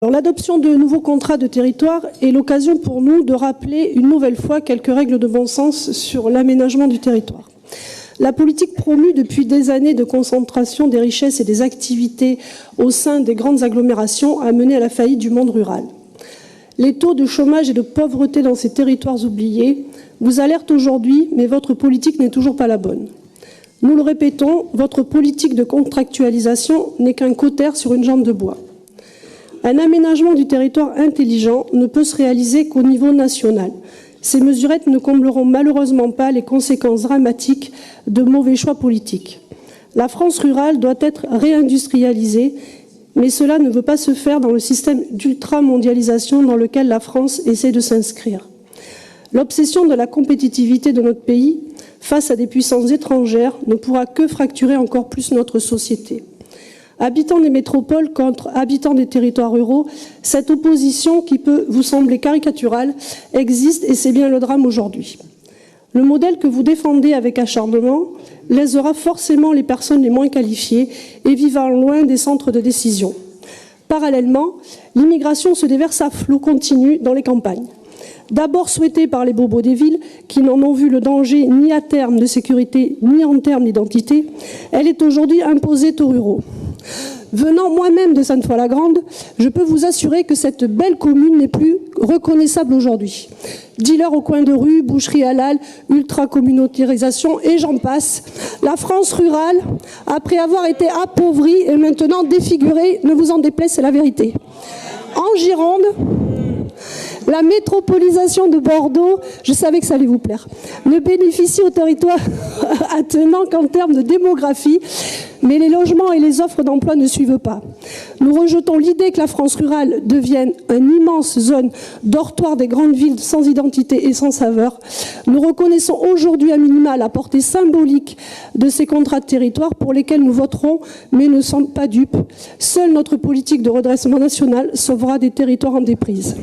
L'adoption de nouveaux contrats de territoire est l'occasion pour nous de rappeler une nouvelle fois quelques règles de bon sens sur l'aménagement du territoire. La politique promue depuis des années de concentration des richesses et des activités au sein des grandes agglomérations a mené à la faillite du monde rural. Les taux de chômage et de pauvreté dans ces territoires oubliés vous alertent aujourd'hui, mais votre politique n'est toujours pas la bonne. Nous le répétons, votre politique de contractualisation n'est qu'un cautère sur une jambe de bois. Un aménagement du territoire intelligent ne peut se réaliser qu'au niveau national. Ces mesurettes ne combleront malheureusement pas les conséquences dramatiques de mauvais choix politiques. La France rurale doit être réindustrialisée, mais cela ne veut pas se faire dans le système d'ultramondialisation dans lequel la France essaie de s'inscrire. L'obsession de la compétitivité de notre pays face à des puissances étrangères ne pourra que fracturer encore plus notre société. Habitants des métropoles contre habitants des territoires ruraux, cette opposition qui peut vous sembler caricaturale existe et c'est bien le drame aujourd'hui. Le modèle que vous défendez avec acharnement lésera forcément les personnes les moins qualifiées et vivant loin des centres de décision. Parallèlement, l'immigration se déverse à flot continu dans les campagnes. D'abord souhaitée par les bobos des villes, qui n'en ont vu le danger ni à terme de sécurité, ni en termes d'identité, elle est aujourd'hui imposée aux ruraux. Venant moi-même de Sainte-Foy-la-Grande, je peux vous assurer que cette belle commune n'est plus reconnaissable aujourd'hui. Dealers au coin de rue, boucherie halal, ultra-communautarisation et j'en passe. La France rurale, après avoir été appauvrie et maintenant défigurée, ne vous en déplaise, c'est la vérité. En Gironde, la métropolisation de Bordeaux, je savais que ça allait vous plaire, ne bénéficie au territoire attenant qu'en termes de démographie, mais les logements et les offres d'emploi ne suivent pas. Nous rejetons l'idée que la France rurale devienne une immense zone dortoir des grandes villes sans identité et sans saveur. Nous reconnaissons aujourd'hui à minima la portée symbolique de ces contrats de territoire pour lesquels nous voterons, mais ne sommes pas dupes. Seule notre politique de redressement national sauvera des territoires en déprise.